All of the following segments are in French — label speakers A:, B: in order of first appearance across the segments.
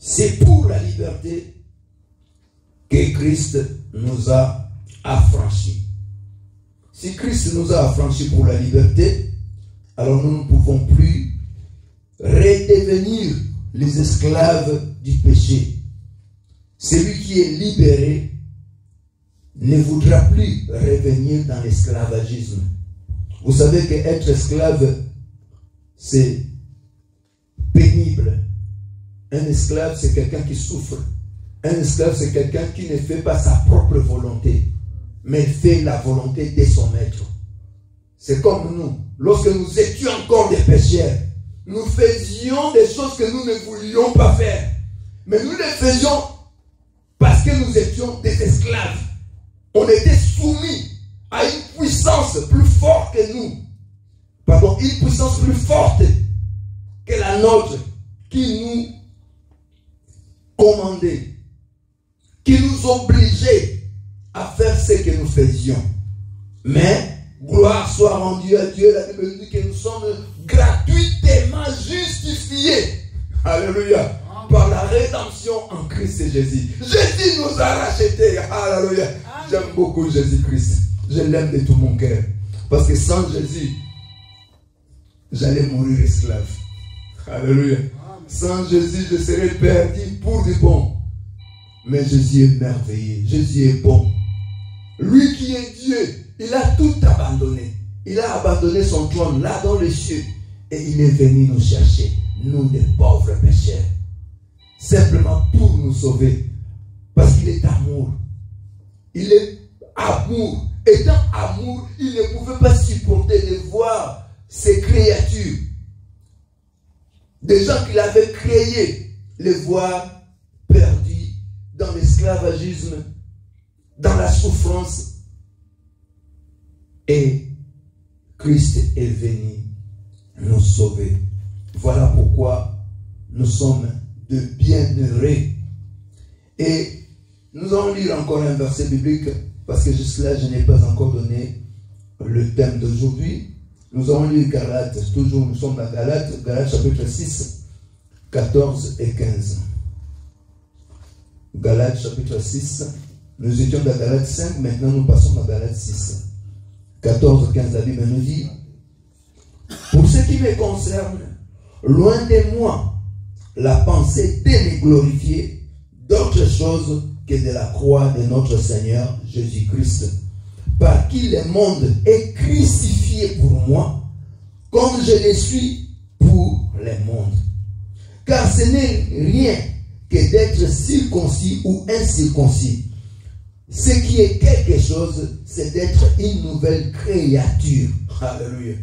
A: C'est pour la liberté que Christ nous a affranchis. Si Christ nous a affranchis pour la liberté, alors nous ne pouvons plus redevenir les esclaves du péché. Celui qui est libéré ne voudra plus revenir dans l'esclavagisme. Vous savez qu'être esclave, c'est pénible. Un esclave, c'est quelqu'un qui souffre. Un esclave, c'est quelqu'un qui ne fait pas sa propre volonté, mais fait la volonté de son maître. C'est comme nous. Lorsque nous étions encore des pécheurs, nous faisions des choses que nous ne voulions pas faire. Mais nous les faisions parce que nous étions des esclaves. On était soumis à une puissance plus forte que nous. Pardon, une puissance plus forte que la nôtre qui nous commandait, qui nous obligeait à faire ce que nous faisions. Mais, gloire soit rendue à Dieu, la Bible dit que nous sommes gratuitement justifiés. Alléluia. Par la rédemption en Christ Jésus. Jésus nous a rachetés. Alléluia. J'aime beaucoup Jésus-Christ. Je l'aime de tout mon cœur. Parce que sans Jésus, j'allais mourir esclave. Alléluia. Sans Jésus, je serais perdu pour du bon. Mais Jésus est merveilleux. Jésus est bon. Lui qui est Dieu, il a tout abandonné. Il a abandonné son trône là dans les cieux. Et il est venu nous chercher, nous les pauvres pécheurs. Simplement pour nous sauver. Parce qu'il est amour. Il est amour. Étant amour, il ne pouvait pas supporter de voir ses créatures, des gens qu'il avait créés, les voir perdus dans l'esclavagisme, dans la souffrance. Et Christ est venu nous sauver. Voilà pourquoi nous sommes de bienheureux. Et nous allons lire encore un verset biblique, parce que jusque-là, je n'ai pas encore donné le thème d'aujourd'hui. Nous allons lire Galates, toujours nous sommes à Galates, Galates chapitre 6, 14 et 15. Galates chapitre 6, nous étions dans Galates 5, maintenant nous passons à Galates 6. 14 et 15, la Bible nous dit: pour ce qui me concerne, loin de moi la pensée de me glorifier d'autre chose que de la croix de notre Seigneur Jésus-Christ, par qui le monde est crucifié pour moi, comme je le suis pour le monde. Car ce n'est rien que d'être circoncis ou incirconcis. Ce qui est quelque chose, c'est d'être une nouvelle créature. Alléluia.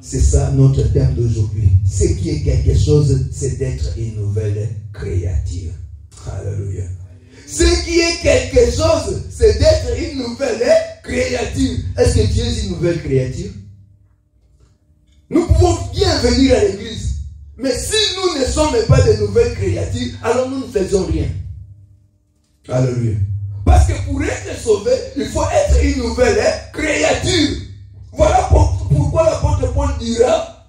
A: C'est ça notre thème d'aujourd'hui. Ce qui est quelque chose, c'est d'être une nouvelle créature. Alléluia. Ce qui est quelque chose, c'est d'être une nouvelle créature. Est-ce que tu es une nouvelle créature? Nous pouvons bien venir à l'église, mais si nous ne sommes pas de nouvelles créatures, alors nous ne faisons rien. Alléluia. Parce que pour être sauvé, il faut être une nouvelle créature. Voilà pourquoi l'apôtre Paul dira: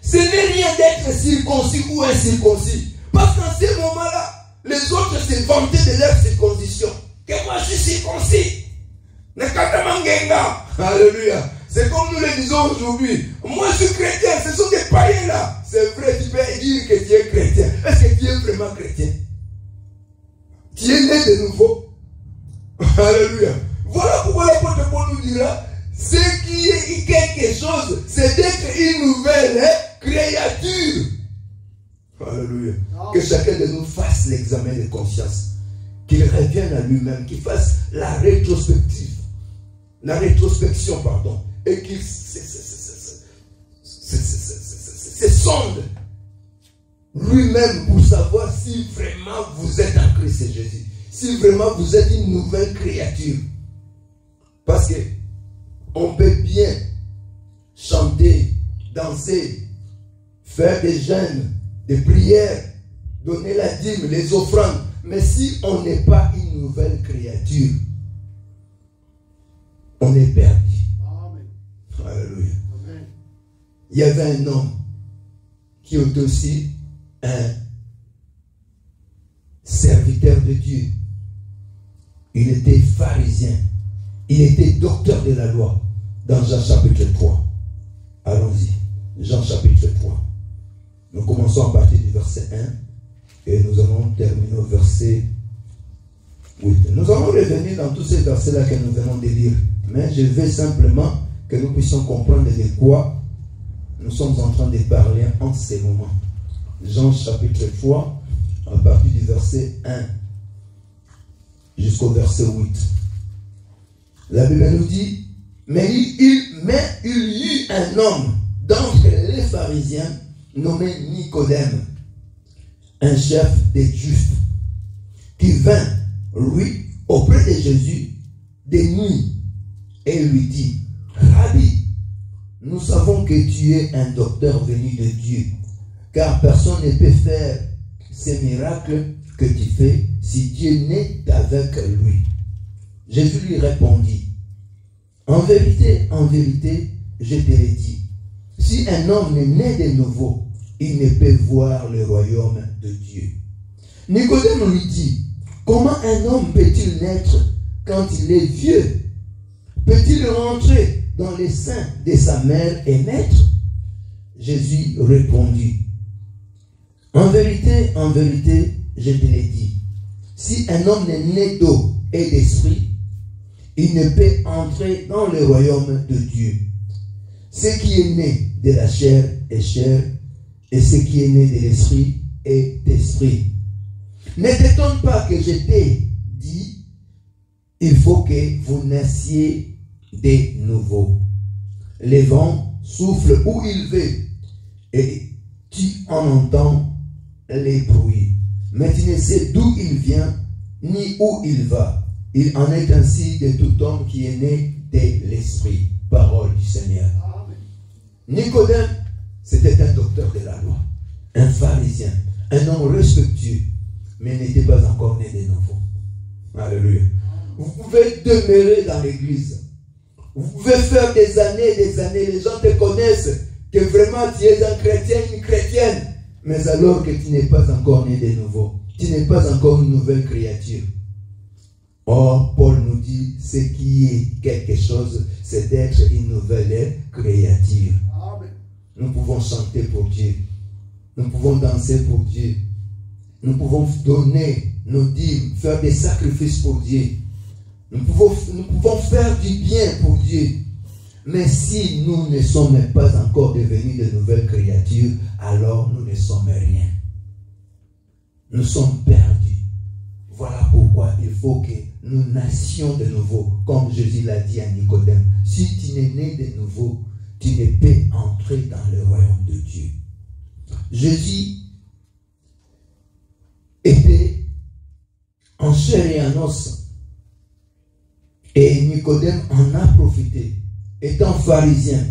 A: ce n'est rien d'être circoncis ou incirconcis. Parce qu'en ce moment-là, les autres se vantaient de leur circoncision. Que moi je suis circoncis. Alléluia. C'est comme nous le disons aujourd'hui. Moi je suis chrétien, ce sont des païens là. C'est vrai, tu peux dire que tu es chrétien. Est-ce que tu es vraiment chrétien? Tu es né de nouveau. Alléluia. Voilà pourquoi l'apôtre Paul nous dira: ce qui est quelque chose, c'est d'être une nouvelle créature. Alléluia. Que chacun de nous fasse l'examen de conscience. Qu'il revienne à lui-même, qu'il fasse la rétrospective. La rétrospection, pardon. Et qu'il se sonde lui-même pour savoir si vraiment vous êtes en Christ Jésus. Si vraiment vous êtes une nouvelle créature. Parce que on peut bien chanter, danser, faire des jeûnes, des prières, donner la dîme, les offrandes. Mais si on n'est pas une nouvelle créature, on est perdu. Amen. Alléluia. Amen. Il y avait un homme qui était aussi un serviteur de Dieu. Il était pharisien. Il était docteur de la loi. Dans Jean chapitre 3. Allons-y. Jean chapitre 3. Nous commençons à partir du verset 1 et nous allons terminer au verset 8. Nous allons revenir dans tous ces versets-là que nous venons de lire. Mais je veux simplement que nous puissions comprendre de quoi nous sommes en train de parler en ces moments. Jean chapitre 3, à partir du verset 1 jusqu'au verset 8. La Bible nous dit, mais il y eut un homme d'entre les pharisiens nommé Nicodème, un chef des Juifs, qui vint, lui, auprès de Jésus, de nuit, et lui dit, Rabbi, nous savons que tu es un docteur venu de Dieu, car personne ne peut faire ces miracles que tu fais si Dieu n'est avec lui. Jésus lui répondit, en vérité, je te l'ai dit, si un homme est né de nouveau, il ne peut voir le royaume de Dieu. Nicodème lui dit, comment un homme peut-il naître quand il est vieux? Peut-il rentrer dans les seins de sa mère et naître? Jésus répondit, en vérité, je te l'ai dit, si un homme est né d'eau et d'esprit, il ne peut entrer dans le royaume de Dieu. Ce qui est né de la chair est chair, et ce qui est né de l'esprit est esprit. Ne t'étonne pas que je t'ai dit, il faut que vous nassiez de nouveau. Le vent souffle où il veut, et tu en entends les bruits. Mais tu ne sais d'où il vient, ni où il va. Il en est ainsi de tout homme qui est né de l'esprit. Parole du Seigneur. Amen. Nicodème, c'était un docteur de la loi, un pharisien, un homme respectueux, mais il n'était pas encore né de nouveau. Alléluia. Vous pouvez demeurer dans l'église. Vous pouvez faire des années, les gens te connaissent, que vraiment tu es un chrétien, une chrétienne, mais alors que tu n'es pas encore né de nouveau. Tu n'es pas encore une nouvelle créature. Or, Paul nous dit, ce qui est quelque chose, c'est d'être une nouvelle créature. Amen. Nous pouvons chanter pour Dieu. Nous pouvons danser pour Dieu. Nous pouvons donner nos dîmes, faire des sacrifices pour Dieu. Nous pouvons faire du bien pour Dieu. Mais si nous ne sommes pas encore devenus de nouvelles créatures, alors nous ne sommes rien. Nous sommes perdus. Voilà pourquoi il faut que nous nassions de nouveau, comme Jésus l'a dit à Nicodème. Si tu n'es né de nouveau, tu ne peux entrer dans le royaume de Dieu. Jésus était en chair et en os. Et Nicodème en a profité. Étant pharisien,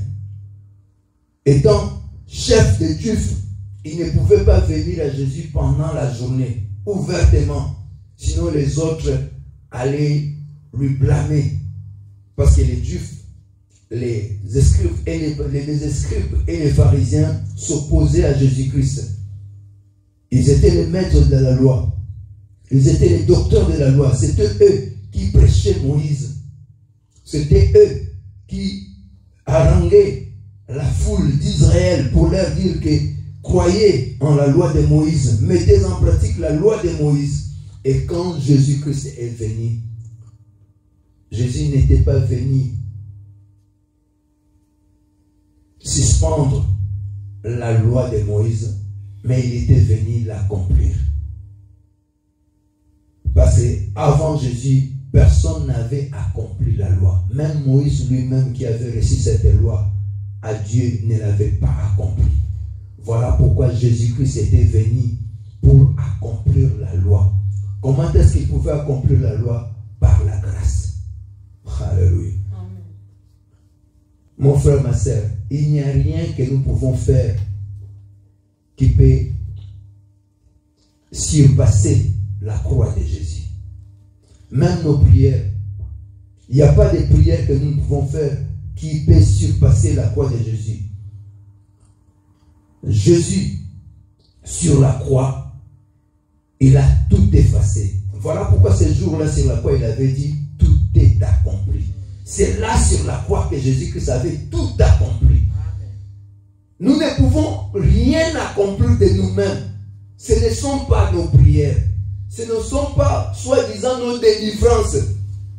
A: étant chef de Juifs, il ne pouvait pas venir à Jésus pendant la journée, ouvertement. Sinon les autres allaient lui blâmer. Parce que les Juifs, les scribes et les pharisiens s'opposaient à Jésus-Christ. Ils étaient les maîtres de la loi. Ils étaient les docteurs de la loi. C'était eux qui prêchaient Moïse. C'était eux qui haranguaient la foule d'Israël pour leur dire que croyez en la loi de Moïse, mettez en pratique la loi de Moïse. Et quand Jésus-Christ est venu, Jésus n'était pas venu suspendre la loi de Moïse, mais il était venu l'accomplir. Parce qu'avant Jésus, personne n'avait accompli la loi. Même Moïse lui-même qui avait reçu cette loi, à Dieu ne l'avait pas accompli. Voilà pourquoi Jésus-Christ était venu pour accomplir la loi. Comment est-ce qu'il pouvait accomplir la loi? Par la grâce. Alléluia. Amen. Mon frère, ma soeur, il n'y a rien que nous pouvons faire qui peut surpasser la croix de Jésus. Même nos prières. Il n'y a pas de prière que nous pouvons faire qui peut surpasser la croix de Jésus. Jésus, sur la croix, il a tout effacé. Voilà pourquoi ce jour-là sur la croix, il avait dit, tout est accompli. C'est là sur la croix que Jésus-Christ avait tout accompli. Nous ne pouvons rien accomplir de nous-mêmes. Ce ne sont pas nos prières. Ce ne sont pas, soi-disant, nos délivrances.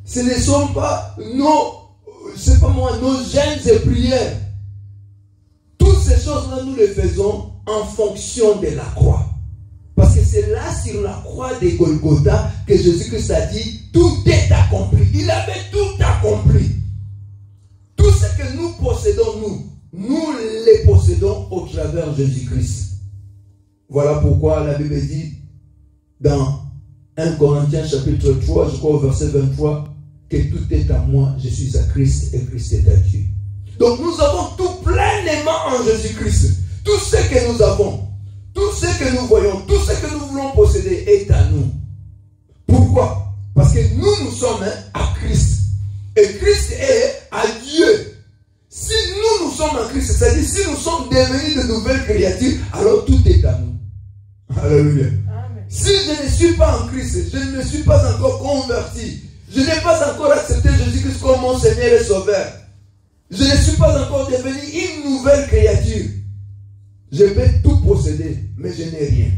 A: Ce ne sont pas nos gênes et prières. Toutes ces choses-là, nous les faisons en fonction de la croix. Parce que c'est là, sur la croix de Golgotha, que Jésus-Christ a dit, tout est accompli. Il avait tout accompli. Tout ce que nous possédons, nous les possédons au travers de Jésus-Christ. Voilà pourquoi la Bible dit, dans 1 Corinthiens chapitre 3, je crois au verset 23, que tout est à moi, je suis à Christ et Christ est à Dieu. Donc nous avons tout pleinement en Jésus-Christ. Tout ce que nous avons, tout ce que nous voyons, tout ce que nous voulons posséder est à nous. Pourquoi? Parce que nous sommes à Christ. Et Christ est à Dieu. Si nous sommes en Christ, c'est-à-dire si nous sommes devenus de nouvelles créatures, alors tout est à nous. Alléluia. Amen. Si je ne suis pas en Christ, je ne me suis pas encore converti, je n'ai pas encore accepté Jésus-Christ comme mon Seigneur et Sauveur, je ne suis pas encore devenu une nouvelle créature, je vais tout posséder, mais je n'ai rien.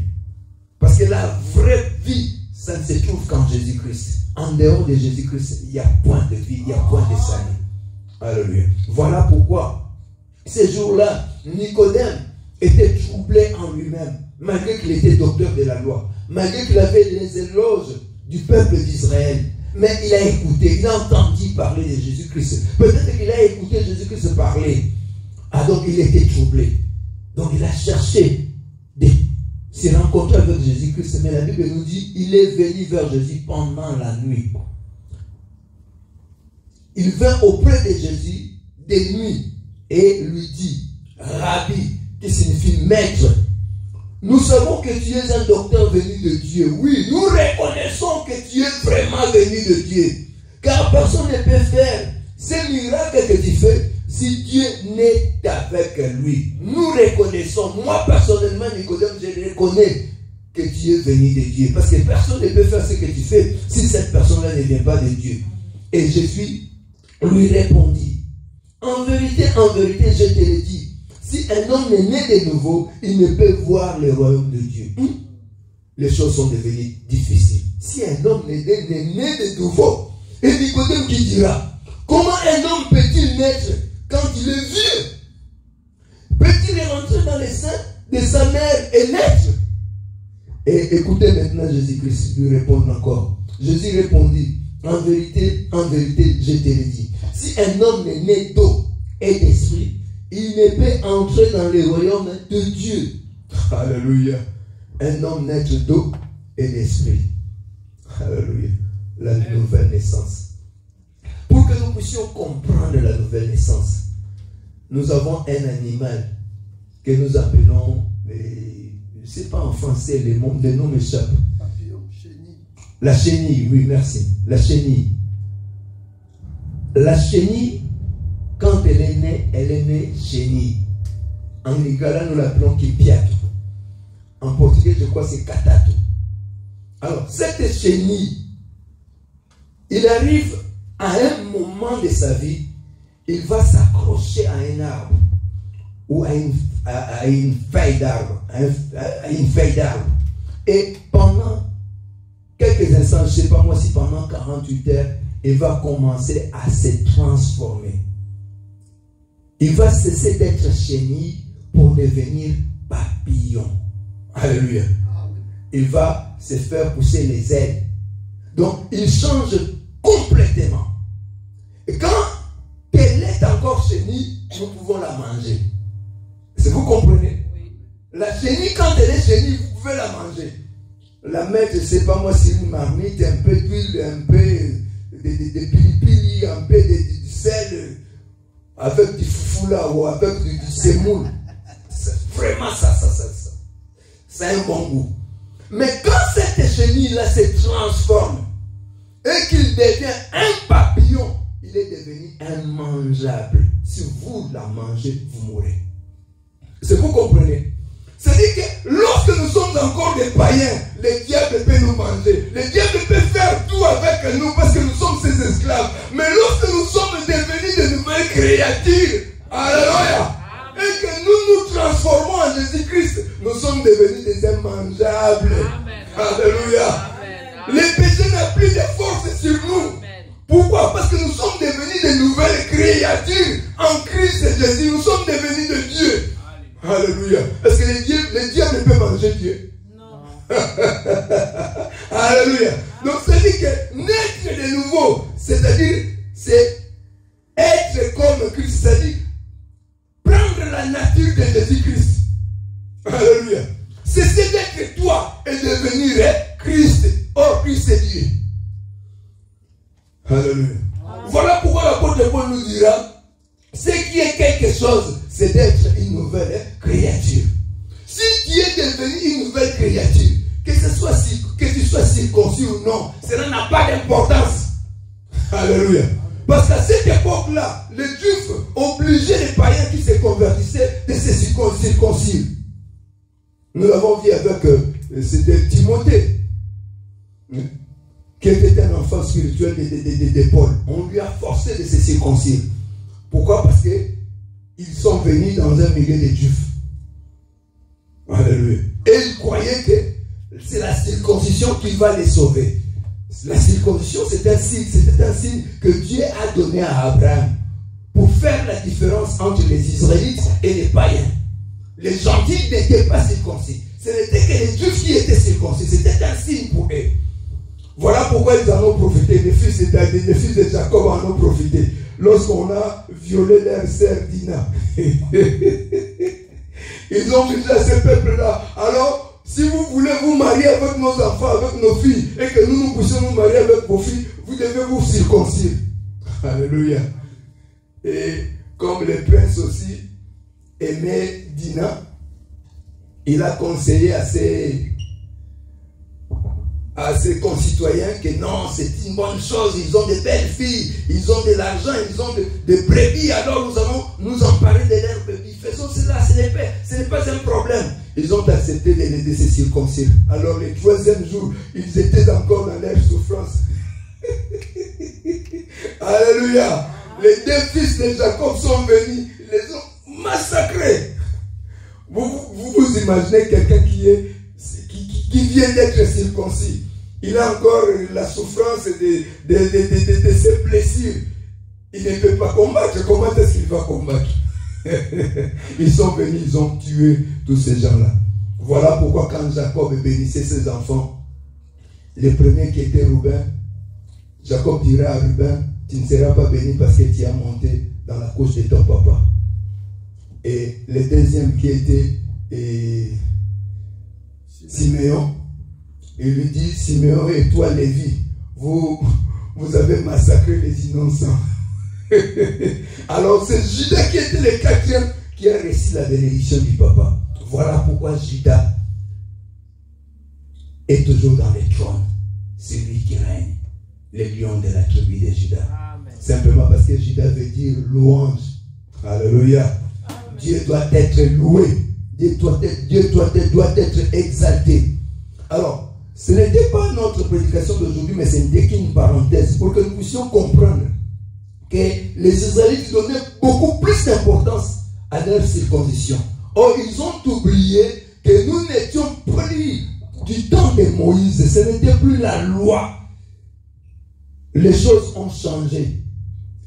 A: Parce que la vraie vie, ça ne se trouve qu'en Jésus-Christ. En dehors de Jésus-Christ, il n'y a point de vie, il n'y a point de salut. Alléluia. Voilà pourquoi, ces jours-là, Nicodème était troublé en lui-même, malgré qu'il était docteur de la loi, malgré qu'il avait les éloges du peuple d'Israël. Mais il a écouté, il a entendu parler de Jésus-Christ. Peut-être qu'il a écouté Jésus-Christ parler. Ah, donc il était troublé. Donc il a cherché de se rencontrer avec Jésus-Christ. Mais la Bible nous dit, il est venu vers Jésus pendant la nuit. Il vint auprès de Jésus de nuit et lui dit, Rabbi, qui signifie maître, nous savons que tu es un docteur venu de Dieu. Oui, nous reconnaissons que tu es vraiment venu de Dieu. Car personne ne peut faire ces miracles que tu fais si Dieu n'est avec lui. Nous reconnaissons, moi personnellement, Nicodème, je reconnais que tu es venu de Dieu. Parce que personne ne peut faire ce que tu fais si cette personne-là ne vient pas de Dieu. Et Jésus lui répondit, en vérité, je te le dis, si un homme est né de nouveau, il ne peut voir le royaume de Dieu. Les choses sont devenues difficiles. Si un homme est né de nouveau, et Nicodème qui dira, comment un homme peut-il naître quand il est vieux? Peut-il rentrer dans les seins de sa mère et naître? Et écoutez maintenant Jésus-Christ lui répondre encore. Jésus répondit, en vérité, je te le dis, si un homme est né d'eau et d'esprit, il ne peut entrer dans le royaume de Dieu. Alléluia. Un homme naître d'eau et d'esprit. Alléluia. La nouvelle naissance. Pour que nous puissions comprendre la nouvelle naissance, nous avons un animal que nous appelons, je ne sais pas en français, le nom m'échappe. La chenille, oui, merci. La chenille. La chenille, quand elle est née chenille. En lingala, nous l'appelons kipiato. En portugais, je crois, c'est katato. Alors, cette chenille, il arrive à un moment de sa vie, il va s'accrocher à un arbre ou à une feuille d'arbre. Et pendant quelques instants, je ne sais pas moi si pendant 48 heures, il va commencer à se transformer. Il va cesser d'être chenille pour devenir papillon. Alléluia. Il va se faire pousser les ailes. Donc, il change complètement. Et quand elle est encore chenille, nous pouvons la manger. Est-ce que vous comprenez? La chenille, quand elle est chenille, vous pouvez la manger. La mettre, je ne sais pas moi, si une marmite, un peu d'huile, un peu de pili, un peu de sel, avec du foufou là, ou avec du semoule. Vraiment, ça a un bon goût. Mais quand cette chenille-là se transforme et qu'il devient un papillon, il est devenu immangeable. Si vous la mangez, vous mourrez. Est-ce que vous comprenez? C'est-à-dire que lorsque nous sommes encore des païens, le diable peut nous manger. Le diable peut faire tout avec nous parce que nous sommes ses esclaves. Mais lorsque nous sommes devenus de nouvelles créatures, alléluia, et que nous nous transformons en Jésus-Christ, nous sommes devenus des immangeables. Amen. Alléluia. Amen. Le péché n'a plus de force sur nous. Amen. Pourquoi? Parce que nous sommes devenus de nouvelles créatures en Christ Jésus. Nous sommes devenus de Dieu. Alléluia. Est-ce que le diable peut manger Dieu? Non. Alléluia. Donc ça dit que naître de nouveau, c'est-à-dire, c'est être comme Christ, c'est-à-dire prendre la nature de Jésus-Christ. Alléluia. Cesser d'être toi et devenir Christ. Or, Christ est Dieu. Alléluia. Voilà pourquoi l'apôtre Paul nous dira, ce qui est quelque chose, c'est d'être une nouvelle créature. Si tu es devenu une nouvelle créature, que tu sois circoncis ou non, cela n'a pas d'importance. Alléluia. Parce qu'à cette époque-là, les Juifs obligeaient les païens qui se convertissaient de se circoncire. Nous l'avons vu avec, c'était Timothée, qui était un enfant spirituel de Paul. On lui a forcé de se circoncire. Pourquoi? Parce qu'ils sont venus dans un milieu de Juifs. Alléluia. Et ils croyaient que c'est la circoncision qui va les sauver. La circoncision, c'était un signe que Dieu a donné à Abraham pour faire la différence entre les Israélites et les païens. Les gentils n'étaient pas circoncis. Ce n'était que les Juifs qui étaient circoncis. C'était un signe pour eux. Voilà pourquoi ils en ont profité. Les fils de Jacob en ont profité. Lorsqu'on a violé leur sœur Dina. Ils ont dit à ce peuple-là, alors, si vous voulez vous marier avec nos enfants, avec nos filles, et que nous puissions nous marier avec vos filles, vous devez vous circoncire. Alléluia. Et comme le prince aussi aimait Dina, il a conseillé à ses concitoyens que non, c'est une bonne chose, ils ont de belles filles, ils ont de l'argent, ils ont de brebis, alors nous allons nous emparer de leurs brebis. Faisons cela, ce n'est pas un problème. Ils ont accepté de se circoncire. Alors le troisième jour, ils étaient encore dans leur souffrance. Alléluia. Les deux fils de Jacob sont venus, ils les ont massacrés. Vous imaginez quelqu'un qui vient d'être circoncis. Il a encore la souffrance de ses blessures. Il ne peut pas combattre. Comment est-ce qu'il va combattre? Ils sont venus, ils ont tué tous ces gens-là. Voilà pourquoi quand Jacob bénissait ses enfants, le premier qui était Reuben, Jacob dira à Reuben, tu ne seras pas béni parce que tu as monté dans la couche de ton papa. Et le deuxième qui était Siméon, il lui dit, Siméon et toi Lévi, vous avez massacré les innocents. Alors c'est Judas qui était le quatrième qui a reçu la bénédiction du papa. Voilà pourquoi Judas est toujours dans les trônes. C'est lui qui règne, le lion de la tribu de Judas. Amen. Simplement parce que Judas veut dire louange. Alléluia. Amen. Dieu doit être loué. Dieu doit être exalté. Alors, ce n'était pas notre prédication d'aujourd'hui, mais ce n'était qu'une parenthèse pour que nous puissions comprendre que les Israélites donnaient beaucoup plus d'importance à leur circoncision. Or, ils ont oublié que nous n'étions plus du temps de Moïse. Ce n'était plus la loi. Les choses ont changé.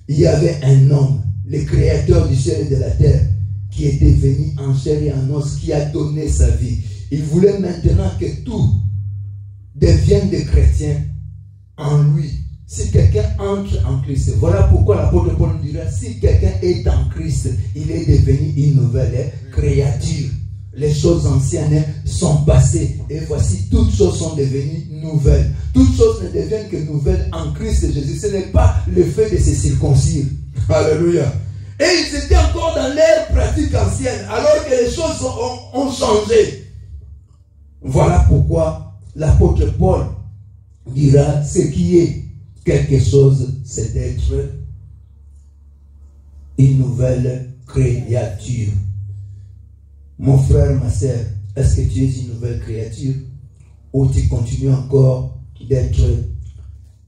A: Il y avait un homme, le créateur du ciel et de la terre, qui était venu en chair et en os, qui a donné sa vie. Il voulait maintenant que tout devienne des chrétiens en lui. Si quelqu'un entre en Christ, voilà pourquoi l'apôtre Paul nous dira, si quelqu'un est en Christ, il est devenu une nouvelle créature. Les choses anciennes sont passées et voici, toutes choses sont devenues nouvelles. Toutes choses ne deviennent que nouvelles en Christ Jésus. Ce n'est pas le fait de se circoncire. Alléluia. Et ils étaient encore dans leur pratique ancienne, alors que les choses ont changé. Voilà pourquoi l'apôtre Paul dira, ce qui est quelque chose, c'est d'être une nouvelle créature. Mon frère, ma sœur, est-ce que tu es une nouvelle créature ou tu continues encore d'être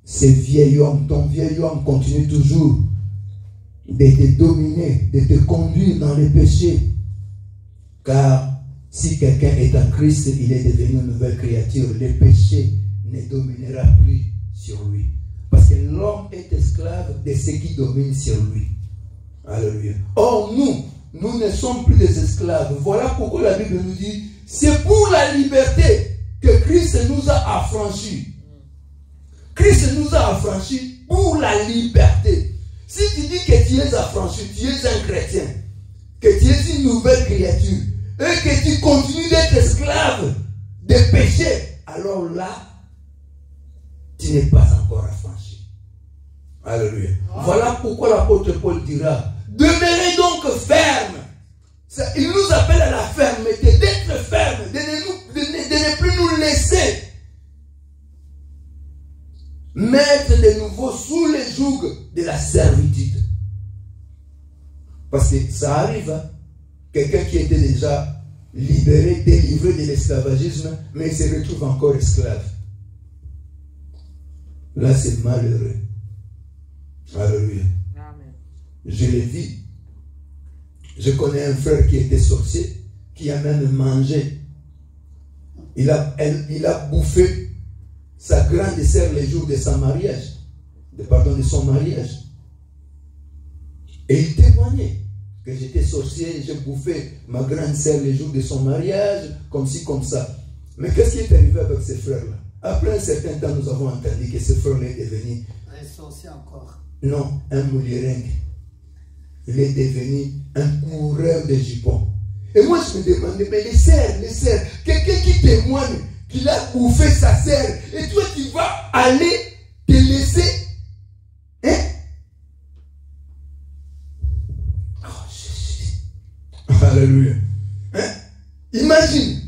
A: ce vieil homme? Ton vieil homme continue toujours de te dominer, de te conduire dans les péchés. Car si quelqu'un est en Christ, il est devenu une nouvelle créature. Le péché ne dominera plus sur lui. Parce que l'homme est esclave de ce qui domine sur lui. Alléluia. Or, nous ne sommes plus des esclaves. Voilà pourquoi la Bible nous dit, c'est pour la liberté que Christ nous a affranchis. Christ nous a affranchis pour la liberté. Si tu dis que tu es affranchi, tu es un chrétien, que tu es une nouvelle créature, et que tu continues d'être esclave des péchés, alors là, tu n'es pas encore affranchi. Alléluia. Voilà pourquoi l'apôtre Paul dira, demeurez donc ferme. Il nous appelle à la fermeté, d'être ferme, de ne plus nous laisser mettre de nouveau sous les jougs de la servitude. Parce que ça arrive, hein? Quelqu'un qui était déjà libéré, délivré de l'esclavagisme, mais il se retrouve encore esclave. Là, c'est malheureux. Alléluia. Amen. Je l'ai dit. Je connais un frère qui était sorcier, qui a même mangé. Il a bouffé sa grande sœur les jours de son mariage. De son mariage. Et il témoignait que j'étais sorcier, j'ai bouffé ma grande sœur les jours de son mariage, comme ci, comme ça. Mais qu'est-ce qui est arrivé avec ces frères-là? Après un certain temps, nous avons entendu que ce frère-là est devenu...
B: Un sorcier encore?
A: Non, un moulieringue. Il est devenu un coureur de jupons. Et moi, je me demandais, mais les sœurs, quelqu'un qui témoigne qu'il a bouffé sa sœur, et toi, tu vas aller te laisser... Hein? Alléluia. Hein? Imagine,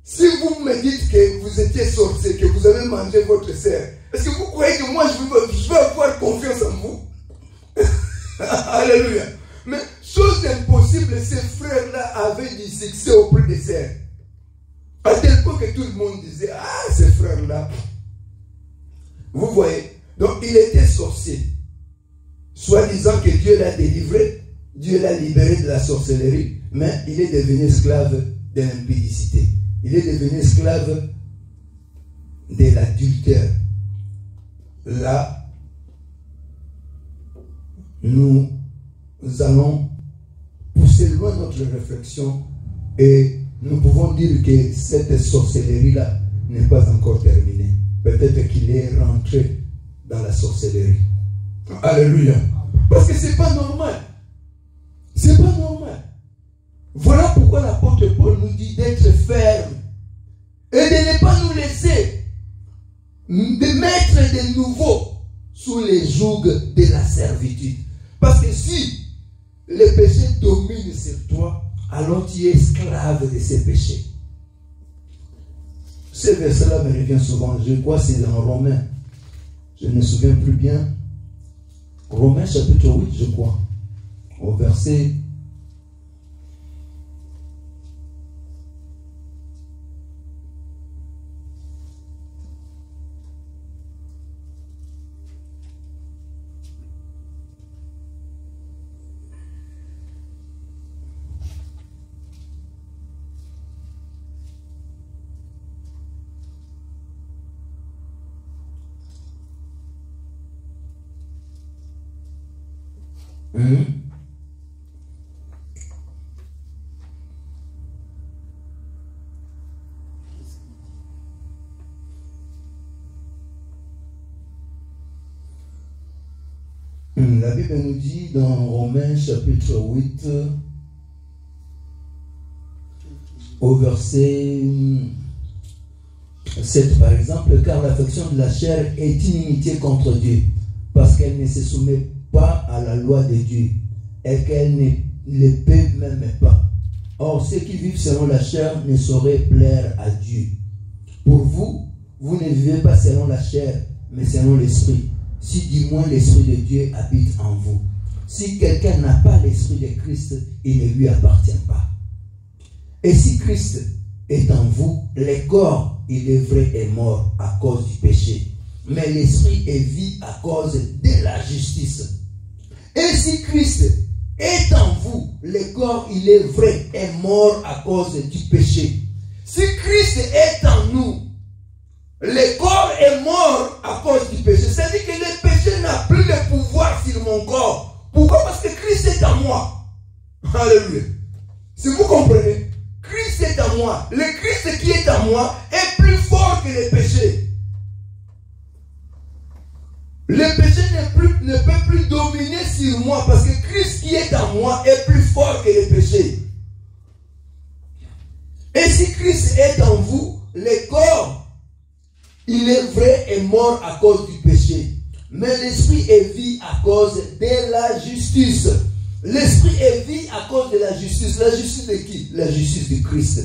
A: si vous me dites que vous étiez sorcier, que vous avez mangé votre sœur, est-ce que vous croyez que moi je vais avoir confiance en vous? Alléluia. Mais chose impossible, ces frères-là avaient du succès auprès des sœurs. À tel point que tout le monde disait, ah, ces frères-là. Vous voyez? Donc il était sorcier. Soi-disant que Dieu l'a délivré. Dieu l'a libéré de la sorcellerie, mais il est devenu esclave de l'impudicité. Il est devenu esclave de l'adultère. Là, nous allons pousser loin notre réflexion et nous pouvons dire que cette sorcellerie-là n'est pas encore terminée. Peut-être qu'il est rentré dans la sorcellerie. Alléluia. Parce que ce n'est pas normal. C'est pas normal. Voilà pourquoi l'apôtre Paul nous dit d'être ferme et de ne pas nous laisser de mettre de nouveau sous les jougs de la servitude. Parce que si les péchés dominent sur toi, alors tu es esclave de ces péchés. Ce verset-là me revient souvent. Je crois que c'est dans Romains. Je ne me souviens plus bien. Romains chapitre 8, je crois. Au verset La Bible nous dit dans Romains chapitre 8 au verset 7 par exemple, car l'affection de la chair est inimitié contre Dieu, parce qu'elle ne se soumet pas à la loi de Dieu et qu'elle ne le peut même pas. Or, ceux qui vivent selon la chair ne sauraient plaire à Dieu. Pour vous, vous ne vivez pas selon la chair, mais selon l'esprit. Si du moins l'esprit de Dieu habite en vous. Si quelqu'un n'a pas l'esprit de Christ, il ne lui appartient pas. Et si Christ est en vous, le corps, il est vrai, est mort à cause du péché. Mais l'esprit est vie à cause de la justice. Et si Christ est en vous, le corps, il est vrai, est mort à cause du péché. Si Christ est en nous, le corps est mort à cause du péché. C'est-à-dire que le péché n'a plus le pouvoir sur mon corps. Pourquoi? Parce que Christ est en moi. Alléluia. Si vous comprenez, Christ est en moi. Le Christ qui est en moi est plus fort que le péché. Le péché ne peut plus dominer sur moi parce que Christ qui est en moi est plus fort que le péché. Et si Christ est en vous, le corps, il est vrai, est mort à cause du péché. Mais l'esprit est vie à cause de la justice. L'esprit est vie à cause de la justice. La justice de qui? La justice de Christ.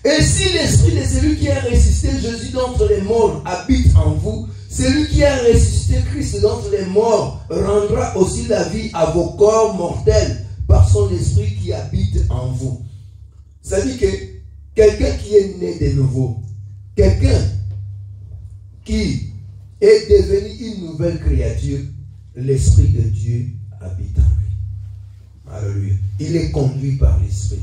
A: Et si l'esprit de celui qui a ressuscité Jésus d'entre les morts habite en vous, celui qui a ressuscité Christ d'entre les morts rendra aussi la vie à vos corps mortels par son esprit qui habite en vous. Ça dit que quelqu'un qui est né de nouveau, quelqu'un qui est devenu une nouvelle créature, l'esprit de Dieu habite en lui. Alléluia. Il est conduit par l'esprit.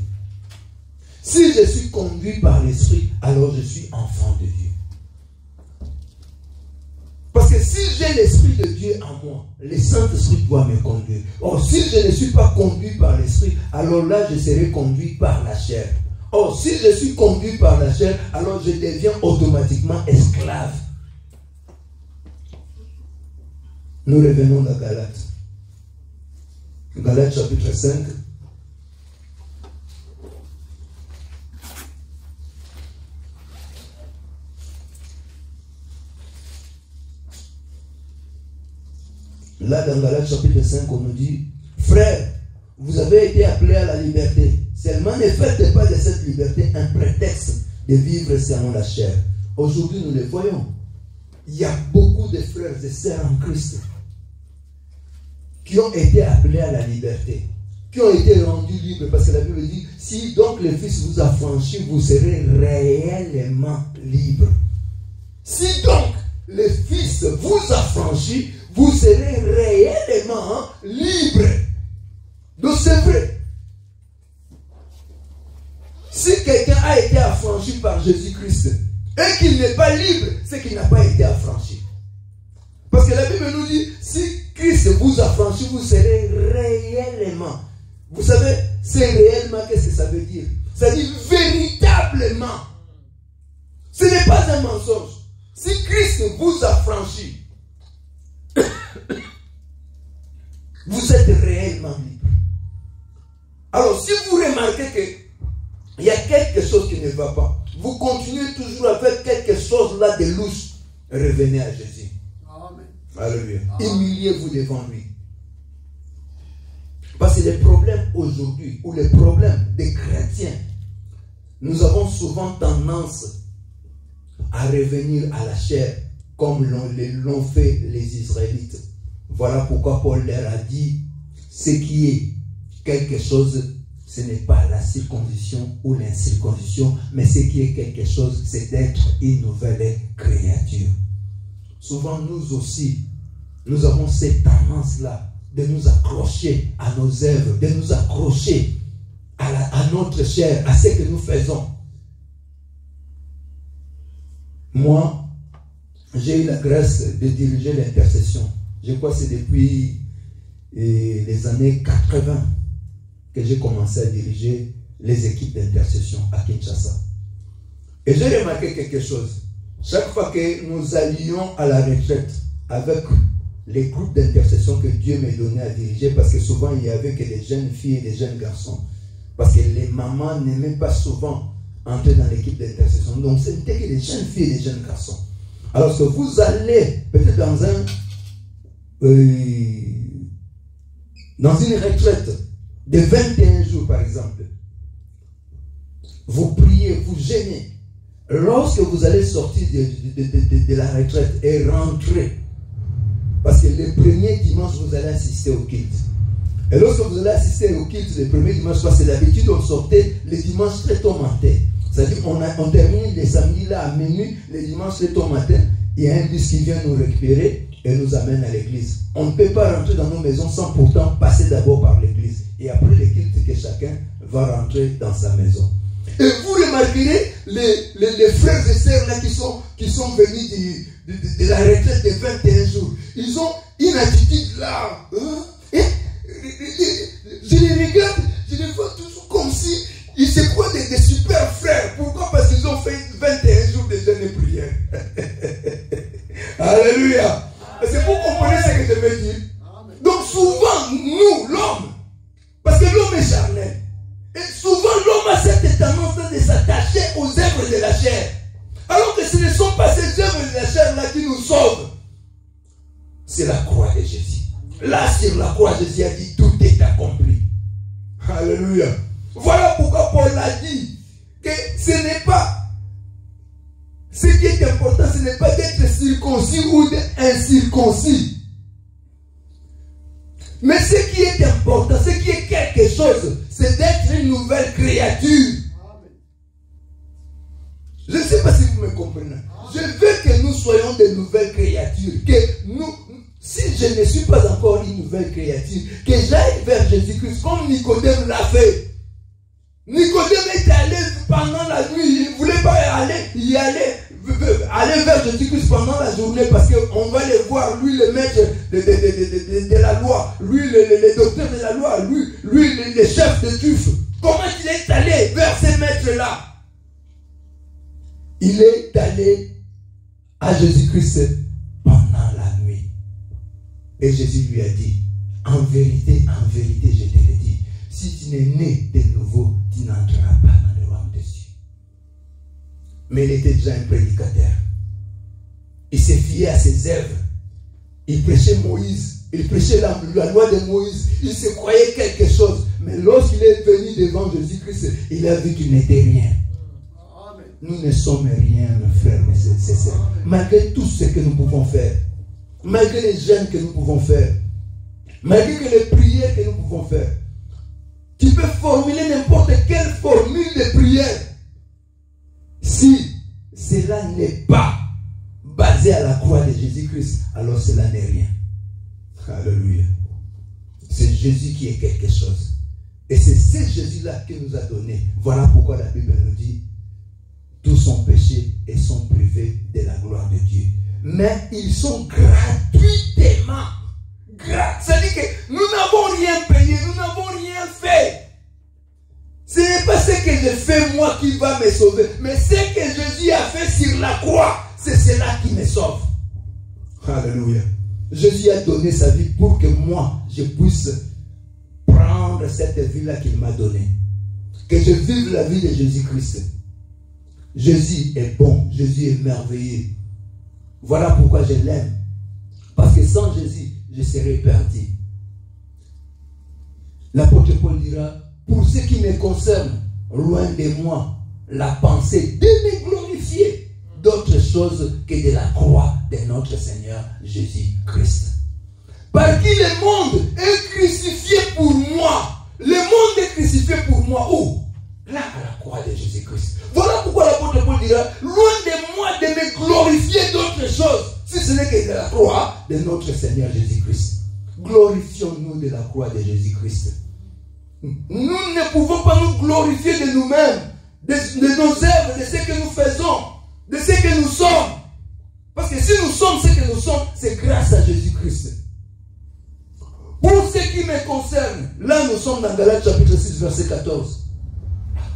A: Si je suis conduit par l'esprit, alors je suis enfant de Dieu. Parce que si j'ai l'esprit de Dieu en moi, le Saint-Esprit doit me conduire. Or, si je ne suis pas conduit par l'esprit, alors là, je serai conduit par la chair. Or, si je suis conduit par la chair, alors je deviens automatiquement esclave. Nous revenons à Galates. Galates chapitre 5. Là, dans Galates chapitre 5, on nous dit, frères, vous avez été appelés à la liberté. Seulement ne faites pas de cette liberté un prétexte de vivre selon la chair. Aujourd'hui, nous le voyons. Il y a beaucoup de frères et sœurs en Christ qui ont été appelés à la liberté, qui ont été rendus libres. Parce que la Bible dit, si donc le Fils vous a franchi, vous serez réellement libres. Si donc le Fils vous a franchi, vous serez réellement libre. Donc c'est vrai. Si quelqu'un a été affranchi par Jésus-Christ et qu'il n'est pas libre, c'est qu'il n'a pas été affranchi. Parce que la Bible nous dit, si Christ vous a franchi, vous serez réellement. Vous savez, c'est réellement, qu'est-ce que ça veut dire? Ça dit véritablement. Ce n'est pas un mensonge. Si Christ vous a franchi, vous êtes réellement libre. Alors, si vous remarquez qu'il y a quelque chose qui ne va pas, vous continuez toujours avec quelque chose là de louche, revenez à Jésus. Amen. Alléluia. Humiliez-vous devant lui. Parce que les problèmes aujourd'hui, ou les problèmes des chrétiens, nous avons souvent tendance à revenir à la chair, comme l'ont fait les Israélites. Voilà pourquoi Paul leur a dit, ce qui est quelque chose, ce n'est pas la circoncision ou l'incirconcision, mais ce qui est quelque chose, c'est d'être une nouvelle créature. Souvent, nous aussi, nous avons cette tendance-là de nous accrocher à nos œuvres, de nous accrocher à notre chair, à ce que nous faisons. Moi, j'ai eu la grâce de diriger l'intercession. Je crois que c'est depuis les années 80 que j'ai commencé à diriger les équipes d'intercession à Kinshasa. Et j'ai remarqué quelque chose. Chaque fois que nous allions à la retraite avec les groupes d'intercession que Dieu m'a donné à diriger, parce que souvent il n'y avait que des jeunes filles et des jeunes garçons. Parce que les mamans n'aimaient pas souvent entrer dans l'équipe d'intercession. Donc c'était que des jeunes filles et des jeunes garçons. Alors que vous allez peut-être dans une retraite de 21 jours par exemple, vous priez, vous jeûnez. Lorsque vous allez sortir de la retraite et rentrer, parce que le premier dimanche vous allez assister au culte, Et lorsque vous allez assister au culte les premiers dimanches, parce que d'habitude on sortait les dimanches très tôt matin. C'est-à-dire on termine les samedis là à minuit, les dimanches très tôt matin. Il y a un bus qui vient nous récupérer et nous amène à l'église. On ne peut pas rentrer dans nos maisons sans pourtant passer d'abord par l'église. Et après le culte que chacun va rentrer dans sa maison. Et vous remarquerez les frères et sœurs là qui sont venus de la retraite de 21 jours. Ils ont une attitude là. Je les regarde, je les vois toujours comme si ils se croient des super frères. Pourquoi? Parce qu'ils ont fait 21 jours de jeûne et prière. Alléluia. Est-ce que vous comprenez ce que je veux dire? Donc souvent, nous, l'homme, parce que l'homme est charnel, et souvent l'homme a cette tendance de s'attacher aux œuvres de la chair. Alors que ce ne sont pas ces œuvres de la chair là qui nous sauvent. C'est la croix de Jésus. Là, sur la croix, Jésus a dit, tout est accompli. Alléluia. Voilà pourquoi Paul a dit que ce n'est pas, ce qui est important, ce n'est pas d'être circoncis ou d'incirconcis. Mais ce qui est important, ce qui est quelque chose, c'est d'être une nouvelle créature. Je ne sais pas si vous me comprenez. Je veux que nous soyons de nouvelles créatures. Que nous, si je ne suis pas encore une nouvelle créature, que j'aille vers Jésus-Christ comme Nicodème l'a fait. Nicodème est allé pendant la nuit. Il ne voulait pas aller vers Jésus-Christ pendant la journée parce qu'on va le voir, lui le maître de la loi, lui le docteur de la loi, lui le chef de Tuf. Comment il est allé vers ces maîtres-là? Il est allé à Jésus-Christ pendant la nuit. Et Jésus lui a dit, en vérité, je te le dis, si tu n'es né de nouveau, tu n'entreras pas dans le royaume des cieux. Mais il était déjà un prédicateur. Il s'est fié à ses œuvres. Il prêchait Moïse. Il prêchait la loi de Moïse. Il se croyait quelque chose. Mais lorsqu'il est venu devant Jésus-Christ, il a vu qu'il n'était rien. Nous ne sommes rien, mes frères, mes sœurs. Malgré tout ce que nous pouvons faire, malgré les jeûnes que nous pouvons faire, malgré les prières que nous pouvons faire, tu peux formuler n'importe quelle formule de prière. Si cela n'est pas basé à la croix de Jésus-Christ, alors cela n'est rien. Alléluia. C'est Jésus qui est quelque chose. Et c'est ce Jésus-là qui nous a donné. Voilà pourquoi la Bible nous dit, tous sont péchés et sont privés de la gloire de Dieu. Mais ils sont gratuitement. C'est-à-dire que nous n'avons rien payé, nous n'avons rien fait. Ce n'est pas ce que je fais moi qui va me sauver, mais ce que Jésus a fait sur la croix, c'est cela qui me sauve. Alléluia. Jésus a donné sa vie pour que moi, je puisse prendre cette vie-là qu'il m'a donnée. Que je vive la vie de Jésus-Christ. Jésus est bon, Jésus est merveilleux. Voilà pourquoi je l'aime. Parce que sans Jésus, je serais perdu. L'apôtre Paul dira, pour ce qui me concerne, loin de moi, la pensée de me glorifier d'autre chose que de la croix de notre Seigneur Jésus-Christ. Par qui le monde est crucifié pour moi. Le monde est crucifié pour moi. Où? Là, à la croix de Jésus-Christ. Voilà pourquoi l'apôtre Paul dira, loin de moi de me glorifier d'autre chose, si ce n'est que de la croix de notre Seigneur Jésus-Christ. Glorifions-nous de la croix de Jésus-Christ. Nous ne pouvons pas nous glorifier de nous-mêmes, de nos œuvres, de ce que nous faisons, de ce que nous sommes. Parce que si nous sommes ce que nous sommes, c'est grâce à Jésus-Christ. Pour ce qui me concerne, là nous sommes dans Galates chapitre 6, verset 14.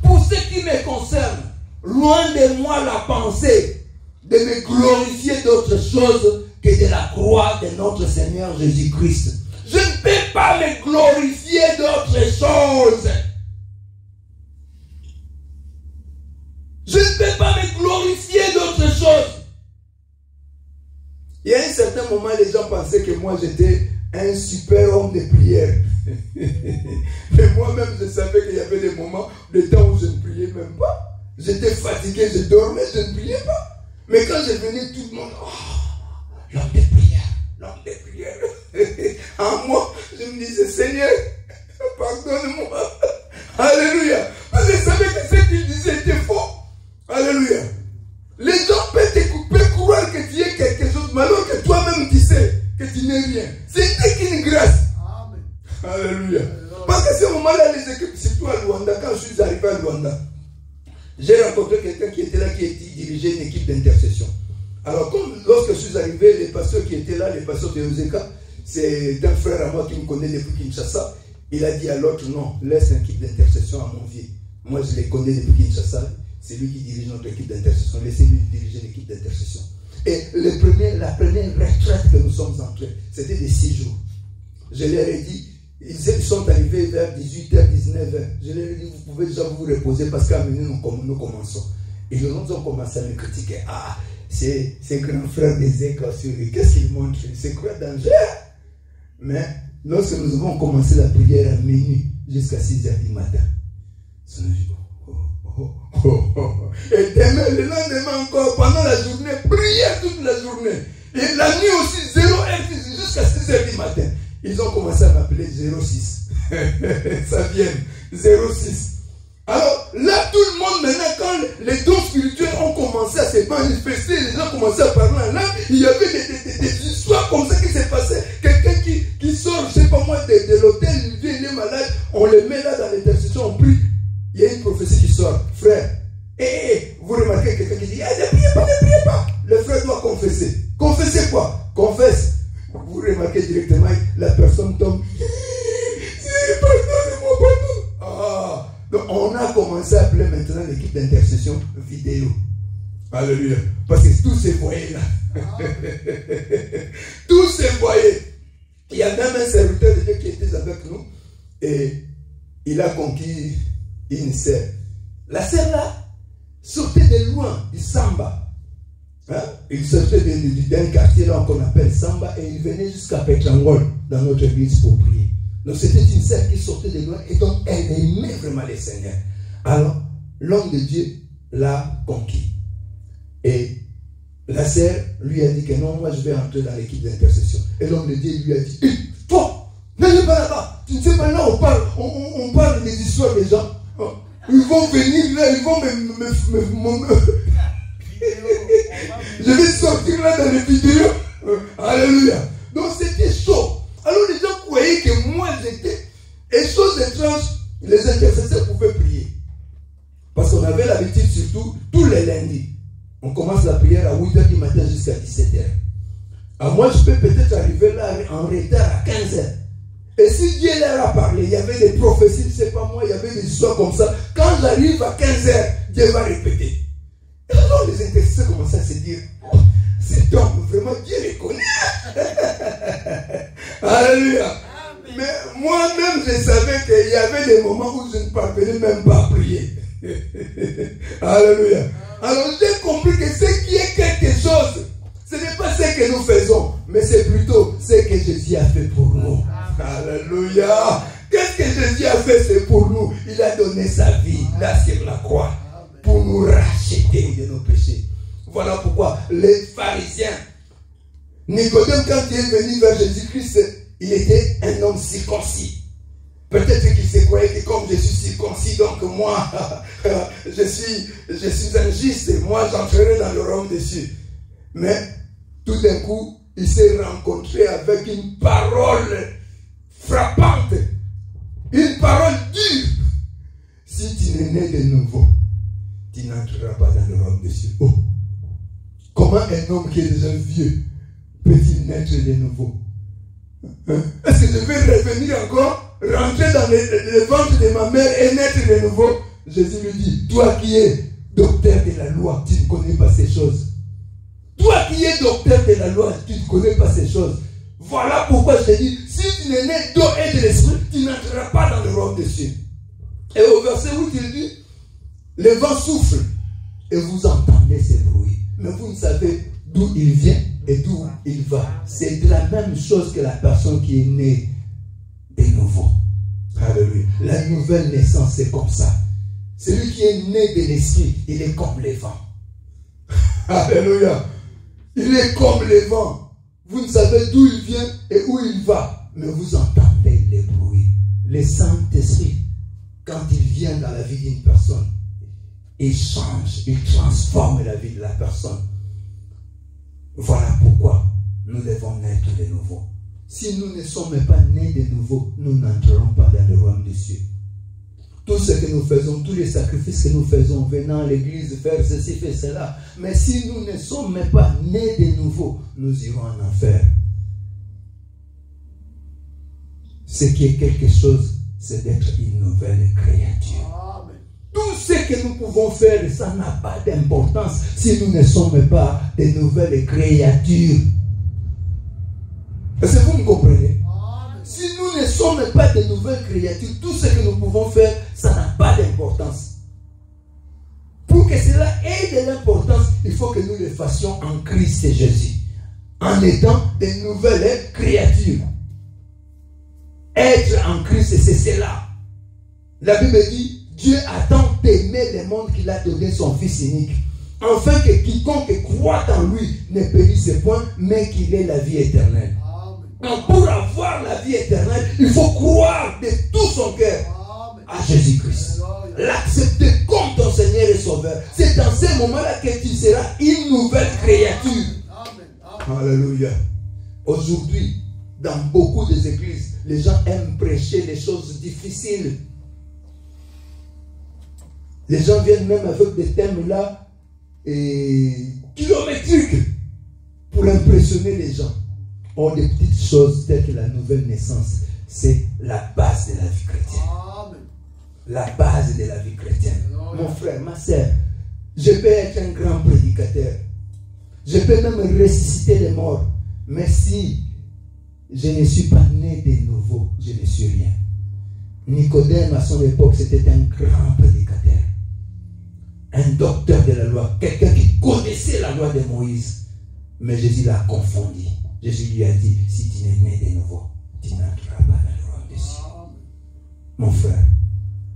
A: Pour ce qui me concerne, loin de moi la pensée de me glorifier d'autre chose que de la croix de notre Seigneur Jésus-Christ. Je ne peux pas me glorifier d'autre chose. Je ne peux pas me glorifier d'autre chose. Il y a un certain moment, les gens pensaient que moi j'étais un super homme de prière. Mais moi-même, je savais qu'il y avait des moments, des temps où je ne priais même pas. J'étais fatigué, je dormais, je ne priais pas. Mais quand je venais, tout le monde, oh, l'homme de prière, l'homme de prière. En moi, je me disais, Seigneur, Pardonne-moi. Alléluia. Parce que vous savez que ce qu'il disait était faux. Alléluia. Les gens peuvent croire que tu es quelque chose, mais alors que toi-même tu sais que tu n'es rien. C'est qu'une grâce. Amen. Alléluia. Parce que ce moment-là, les équipes, surtout à Luanda, quand je suis arrivé à Luanda, j'ai rencontré quelqu'un qui était là, qui dirigeait une équipe d'intercession. Alors, lorsque je suis arrivé, les pasteurs qui étaient là, les pasteurs de Oseka, c'est un frère à moi qui me connaît depuis Kinshasa. Il a dit à l'autre, non, laisse une équipe d'intercession à mon vieux. Moi, je les connais depuis Kinshasa. C'est lui qui dirige notre équipe d'intercession. Laissez-lui diriger l'équipe d'intercession. Et la première retraite que nous sommes entrés, c'était de 6 jours. Je leur ai dit, ils sont arrivés vers 18h, 19h. Je leur ai dit, vous pouvez déjà vous reposer parce qu'à minuit, nous commençons. Et ils ont commencé à me critiquer. Ah, c'est grand frère des écoles sur lui. Qu'est-ce qu'il montre? C'est quoi danger? Mais lorsque nous avons commencé la prière à minuit jusqu'à 6h du matin, et demain, le lendemain encore, pendant la journée, prière toute la journée. Et la nuit aussi, 0 heure jusqu'à 6h du matin. Ils ont commencé à m'appeler 06. Ça vient, 06. Alors là, tout le monde maintenant, quand les dons spirituels ont commencé à se manifester, les gens commençaient à parler en langue, il y avait des histoires comme ça qui s'est passé. Quelqu'un qui sort, je ne sais pas moi, de l'hôtel, il vient, il est malade, on le met là dans l'intercession, on prie. Il y a une prophétie qui sort. Frère, vous remarquez quelqu'un qui dit, ne priez pas. Le frère doit confesser. Confesser quoi? Confesse. Vous remarquez directement, la personne tombe. Pardonnez-moi, pardon. Ah. Donc on a commencé à appeler maintenant l'équipe d'intercession vidéo. Alléluia. Parce que tous ces foyers là. Tous ces foyers. Il y a même un serviteur de Dieu qui était avec nous. Et il a conquis une sœur. La sœur là sortait de loin du Samba. Hein? Il sortait d'un quartier là qu'on appelle Samba et il venait jusqu'à Petrangol dans notre église pour prier. Donc c'était une sœur qui sortait de loin et donc elle aimait vraiment les Seigneurs. Alors l'homme de Dieu l'a conquis. Et la sœur lui a dit que non, moi je vais entrer dans l'équipe d'intercession. Et l'homme de Dieu lui a dit, toi, n'allez pas là-bas. Tu ne sais pas, là on parle des histoires des gens. Ils vont venir là, ils vont je vais sortir là dans les vidéos. Alléluia. Donc c'était chaud. Alors les gens croyaient que moi j'étais. Et chose étrange, les intercesseurs pouvaient prier. Parce qu'on avait l'habitude, surtout tous les lundis. On commence la prière à 8h du matin jusqu'à 17h. Alors moi je peux peut-être arriver là en retard à 15h. Et si Dieu leur a parlé, il y avait des prophéties, je ne sais pas moi, il y avait des histoires comme ça. Quand j'arrive à 15h, Dieu va répéter. Et alors les intercesseurs commençaient à se dire, oh, cet homme, vraiment Dieu les connaît. Alléluia. Mais moi-même, je savais qu'il y avait des moments où je ne parvenais même pas à prier. Alléluia. Alors j'ai compris que ce qui est quelque chose, ce n'est pas ce que nous faisons, mais c'est plutôt ce que Jésus a fait pour nous. Alléluia. Qu'est-ce que Jésus a fait? C'est pour nous. Il a donné sa vie là sur la croix pour nous racheter de nos péchés. Voilà pourquoi les pharisiens, Nicodème, quand il est venu vers Jésus-Christ, il était un homme circoncis. Peut-être qu'il se croyait que comme je suis circoncis, donc moi, je suis un juste, et moi j'entrerai dans le royaume des cieux. Mais tout d'un coup, il s'est rencontré avec une parole frappante, une parole dure. Si tu n'es né de nouveau, tu n'entreras pas dans le royaume des cieux. Oh. Comment un homme qui est déjà vieux peut-il naître de nouveau? Hein? Est-ce que je vais revenir encore, rentrer dans le ventre de ma mère et naître de nouveau? Jésus lui dit, toi qui es docteur de la loi, tu ne connais pas ces choses. Toi qui es docteur de la loi, tu ne connais pas ces choses. Voilà pourquoi je te dis, si tu n'es né d'eau et de l'esprit, tu n'entreras pas dans le royaume des cieux. Et au verset 8, il dit, le vent souffle et vous entendez ces bruits. Mais vous ne savez d'où il vient et d'où il va. C'est de la même chose que la personne qui est née de nouveau. Alléluia. La nouvelle naissance, c'est comme ça. Celui qui est né de l'esprit, il est comme les vents. Alléluia. Il est comme les vents. Vous ne savez d'où il vient et où il va. Mais vous entendez les bruits. le Saint-Esprit, quand il vient dans la vie d'une personne, il change, il transforme la vie de la personne. Voilà pourquoi nous devons naître de nouveau. Si nous ne sommes pas nés de nouveau, nous n'entrerons pas dans le royaume des cieux. Tout ce que nous faisons, tous les sacrifices que nous faisons, venant à l'église, faire ceci, faire cela, mais si nous ne sommes pas nés de nouveau, nous irons en enfer. Ce qui est quelque chose, c'est d'être une nouvelle créature. Amen. Tout ce que nous pouvons faire, ça n'a pas d'importance si nous ne sommes pas de nouvelles créatures. Est-ce que vous me comprenez? Amen. Si nous ne sommes pas de nouvelles créatures, tout ce que nous pouvons faire, ça n'a pas d'importance. Pour que cela ait de l'importance, il faut que nous le fassions en Christ Jésus, en étant de nouvelles créatures. Être en Christ, c'est cela. La Bible dit, Dieu a tant aimé le monde qu'il a donné son Fils unique, afin que quiconque croit en lui ne périsse point, mais qu'il ait la vie éternelle. Donc pour avoir la vie éternelle, il faut croire de tout son cœur à Jésus-Christ. L'accepter comme ton Seigneur et Sauveur. C'est dans ce moment-là que tu seras une nouvelle créature. Alléluia. Aujourd'hui, dans beaucoup des églises, les gens aiment prêcher les choses difficiles. Les gens viennent même avec des thèmes là kilométriques pour impressionner les gens. Or, des petites choses telles que la nouvelle naissance, c'est la base de la vie chrétienne. Amen. La base de la vie chrétienne. Amen. Mon frère, ma soeur, je peux être un grand prédicateur. Je peux même ressusciter les morts. Mais si je ne suis pas né de nouveau, je ne suis rien. Nicodème, à son époque, c'était un grand prédicateur. Un docteur de la loi. Quelqu'un qui connaissait la loi de Moïse. Mais Jésus l'a confondu. Jésus lui a dit, si tu n'es né de nouveau, tu n'entreras pas dans le royaume des cieux. Mon frère,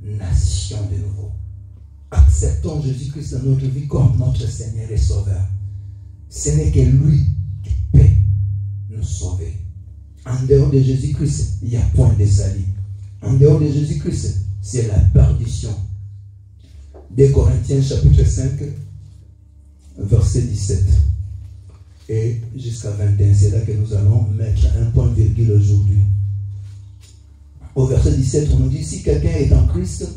A: nation de nouveau. Acceptons Jésus-Christ dans notre vie comme notre Seigneur et Sauveur. Ce n'est que lui qui peut nous sauver. En dehors de Jésus-Christ, il n'y a point de salut. En dehors de Jésus-Christ, c'est la perdition. 2 Corinthiens chapitre 5, verset 17. Et jusqu'à 21, c'est là que nous allons mettre un point virgule aujourd'hui. Au verset 17, on nous dit, si quelqu'un est en Christ,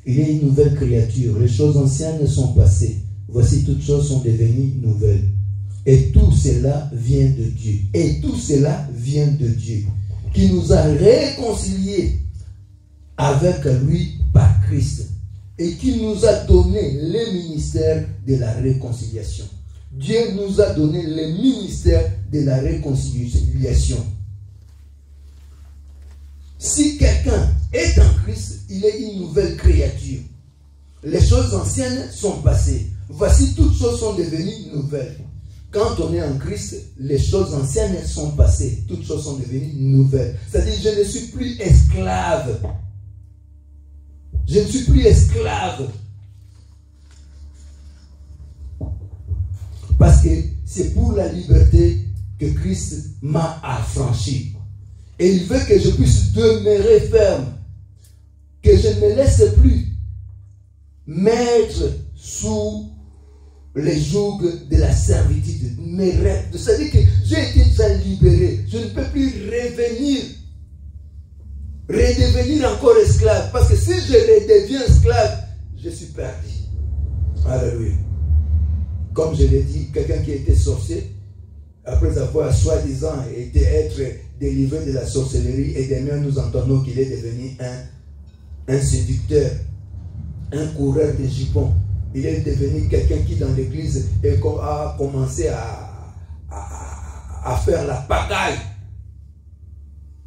A: il est une nouvelle créature. Les choses anciennes sont passées. Voici, toutes choses sont devenues nouvelles. Et tout cela vient de Dieu. Et tout cela vient de Dieu, qui nous a réconciliés avec lui par Christ, et qui nous a donné le ministère de la réconciliation. Dieu nous a donné le ministère de la réconciliation. Si quelqu'un est en Christ, il est une nouvelle créature. Les choses anciennes sont passées. Voici, toutes choses sont devenues nouvelles. Quand on est en Christ, les choses anciennes sont passées. Toutes choses sont devenues nouvelles. C'est-à-dire, je ne suis plus esclave. Je ne suis plus esclave. Parce que c'est pour la liberté que Christ m'a affranchi. Et il veut que je puisse demeurer ferme. Que je ne me laisse plus mettre sous les jougs de la servitude. Mes rêves. C'est-à-dire que j'ai été déjà libéré. Je ne peux plus redevenir encore esclave. Parce que si je redeviens esclave, je suis perdu. Alléluia. Comme je l'ai dit, quelqu'un qui était sorcier, après avoir soi-disant être délivré de la sorcellerie, et demain nous entendons qu'il est devenu un séducteur, un coureur de jupons. Il est devenu quelqu'un qui dans l'église a commencé à faire la pagaille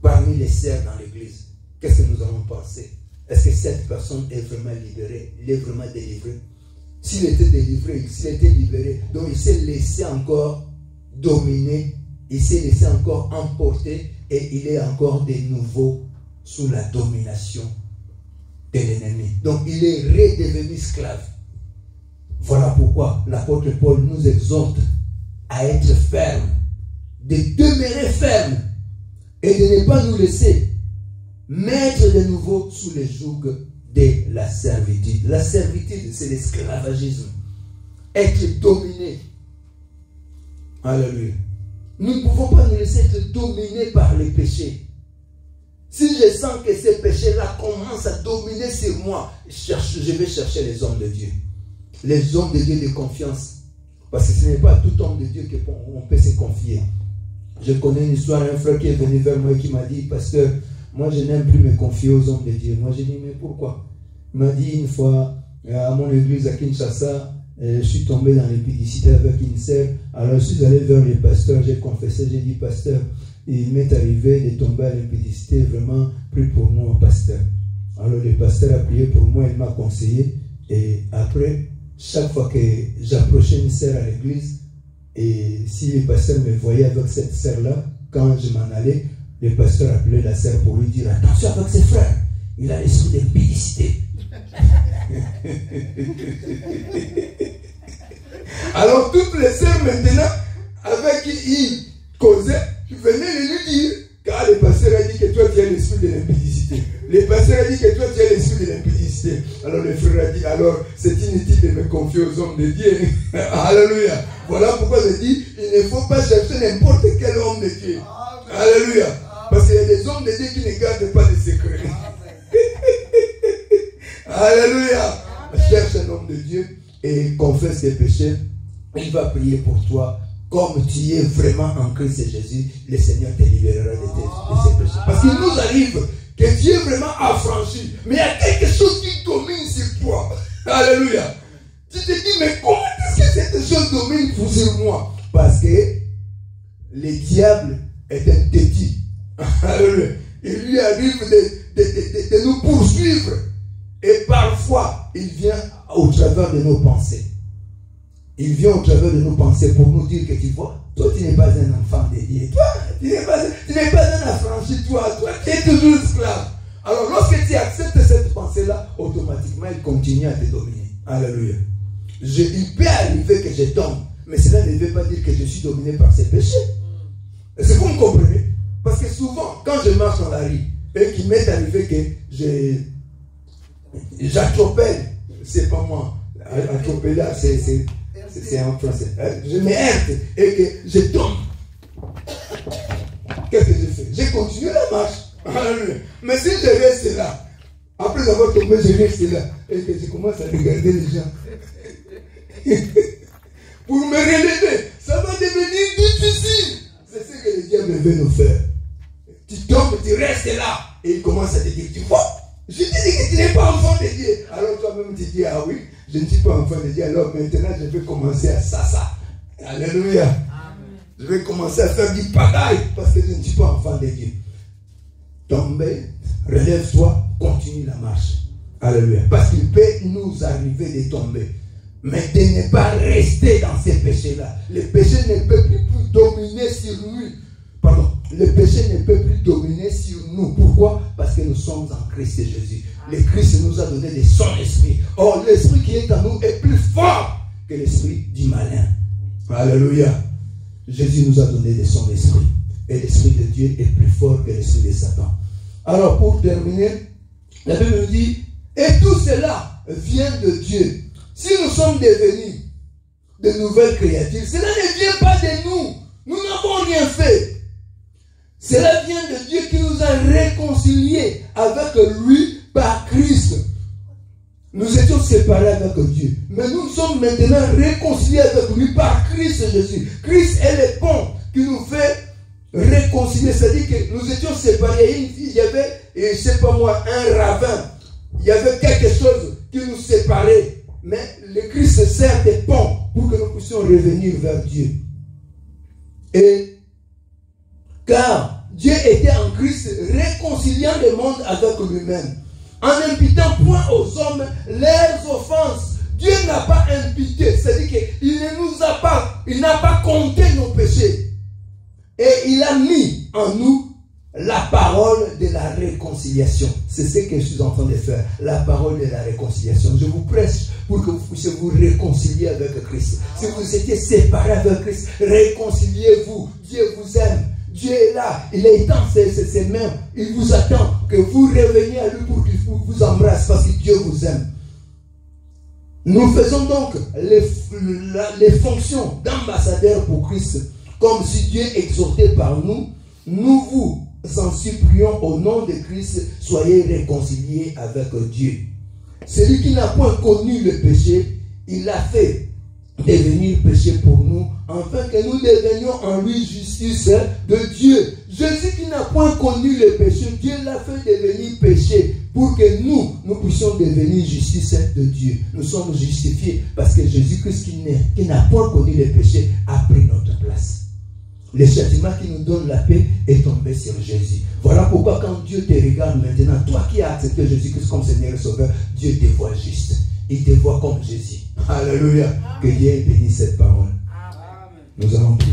A: parmi les sœurs dans l'église. Qu'est-ce que nous allons penser? Est-ce que cette personne est vraiment libérée? Il est vraiment délivré? S'il était délivré, s'il était libéré, donc il s'est laissé encore dominer, il s'est laissé encore emporter, et il est encore de nouveau sous la domination de l'ennemi. Donc il est redevenu esclave. Voilà pourquoi l'apôtre Paul nous exhorte à être ferme, de demeurer ferme, et de ne pas nous laisser mettre de nouveau sous les jougs de la servitude. La servitude, c'est l'esclavagisme. Être dominé. Alléluia. Nous ne pouvons pas nous laisser être dominés par les péchés. Si je sens que ces péchés-là commencent à dominer sur moi, je vais chercher les hommes de Dieu. Les hommes de Dieu de confiance. Parce que ce n'est pas à tout homme de Dieu qu'on peut se confier. Je connais une histoire, un frère qui est venu vers moi et qui m'a dit, pasteur, moi je n'aime plus me confier aux hommes de Dieu. Moi j'ai dit, mais pourquoi? Il m'a dit une fois, à mon église à Kinshasa, je suis tombé dans l'épidicité avec une sœur. Alors je suis allé vers le pasteur, j'ai confessé, j'ai dit, pasteur, il m'est arrivé de tomber à l'épidicité, vraiment, prie pour moi, pasteur. Alors le pasteur a prié pour moi, il m'a conseillé. Et après, chaque fois que j'approchais une sœur à l'église, et si le pasteur me voyait avec cette sœur-là, quand je m'en allais, le pasteur appelait la sœur pour lui dire, attention avec ses frères, il a l'esprit d'impudicité. Alors toutes les sœurs maintenant, avec qui il causait, venaient lui dire, car le pasteur a dit que toi tu as l'esprit de l'impudicité. Le pasteur a dit que toi tu as l'esprit de l'impudicité. Alors le frère a dit, alors c'est inutile de me confier aux hommes de Dieu. Alléluia. Voilà pourquoi je dis, il ne faut pas chercher n'importe quel homme de Dieu. Alléluia. Parce qu'il y a des hommes de Dieu qui ne gardent pas de secrets. Alléluia. Cherche un homme de Dieu et confesse tes péchés. Il va prier pour toi. Comme tu es vraiment en Christ Jésus, le Seigneur te libérera de ses péchés. Parce qu'il nous arrive que Dieu est vraiment affranchi. Mais il y a quelque chose qui domine sur toi. Alléluia. Tu te dis, mais comment est-ce que cette chose domine sur moi? Parce que le diable est un têtu. Alléluia. Il lui arrive de nous poursuivre. Et parfois, il vient au travers de nos pensées. Il vient au travers de nos pensées pour nous dire que tu vois, toi tu n'es pas un enfant de Dieu. Toi, tu n'es pas un affranchi, toi tu es toujours esclave. Alors lorsque tu acceptes cette pensée-là, automatiquement il continue à te dominer. Alléluia. Il peut arriver que je tombe, mais cela ne veut pas dire que je suis dominé par ces péchés. Est-ce que vous me comprenez? Parce que souvent, quand je marche dans la rue, et qu'il m'est arrivé que j'attropelle, c'est pas moi. Attropeller, c'est en français. Je me heurte et que je tombe. Qu'est-ce que je fais? Je continue la marche. Mais si je reste là, après avoir tombé, je reste là et que je commence à regarder les gens pour me relever, ça va devenir difficile. C'est ce que le diable veut nous faire. Tu tombes, tu restes là et il commence à te dire, tu vois, je te dis que tu n'es pas enfant de Dieu. Alors toi-même tu dis, ah oui, je ne suis pas enfant de Dieu, alors maintenant je vais commencer à ça. Alléluia. Amen. Je vais commencer à faire du pagaille parce que je ne suis pas enfant de Dieu. Tomber, relève-toi, continue la marche. Alléluia. Parce qu'il peut nous arriver de tomber. Mais de ne pas rester dans ces péchés-là. Le péché ne peut plus dominer sur nous. Pardon. Le péché ne peut plus dominer sur nous. Pourquoi? Parce que nous sommes en Christ Jésus. Le Christ nous a donné de son esprit. Or, l'esprit qui est en nous est plus fort que l'esprit du malin. Alléluia. Jésus nous a donné de son esprit. Et l'esprit de Dieu est plus fort que l'esprit de Satan. Alors, pour terminer, la Bible nous dit, et tout cela vient de Dieu. Si nous sommes devenus de nouvelles créatures, cela ne vient pas de nous. Nous n'avons rien fait. Cela vient de Dieu qui nous a réconciliés avec lui par Christ. Nous étions séparés avec Dieu. Mais nous sommes maintenant réconciliés avec lui par Christ Jésus. Christ est le pont qui nous fait réconcilier. C'est-à-dire que nous étions séparés. Il y avait, je ne sais pas moi, un ravin. Il y avait quelque chose qui nous séparait. Mais le Christ sert de pont pour que nous puissions revenir vers Dieu. Et car Dieu était en Christ réconciliant le monde avec lui-même, en n'imputant point aux hommes leurs offenses. Dieu n'a pas imputé, c'est-à-dire qu'il ne nous a pas, il n'a pas compté nos péchés. Et il a mis en nous la parole de la réconciliation. C'est ce que je suis en train de faire, la parole de la réconciliation. Je vous prêche pour que vous puissiez vous réconcilier avec Christ. Si vous étiez séparés avec Christ, réconciliez-vous. Dieu vous aime. Dieu est là, il étend ses mains, il vous attend que vous reveniez à lui pour qu'il vous embrasse parce que Dieu vous aime. Nous faisons donc les fonctions d'ambassadeurs pour Christ, comme si Dieu exhortait par nous. Nous vous en supplions au nom de Christ, soyez réconciliés avec Dieu. Celui qui n'a point connu le péché, il l'a fait devenir péché pour nous, afin que nous devenions en lui justice de Dieu. Jésus qui n'a point connu le péché, Dieu l'a fait devenir péché pour que nous puissions devenir justice de Dieu. Nous sommes justifiés parce que Jésus-Christ qui n'a point connu le péché a pris notre place. Le châtiment qui nous donne la paix est tombé sur Jésus. Voilà pourquoi quand Dieu te regarde maintenant, toi qui as accepté Jésus-Christ comme Seigneur et Sauveur, Dieu te voit juste. Il te voit comme Jésus. Alléluia. Que Dieu bénisse cette parole. Nous allons prier.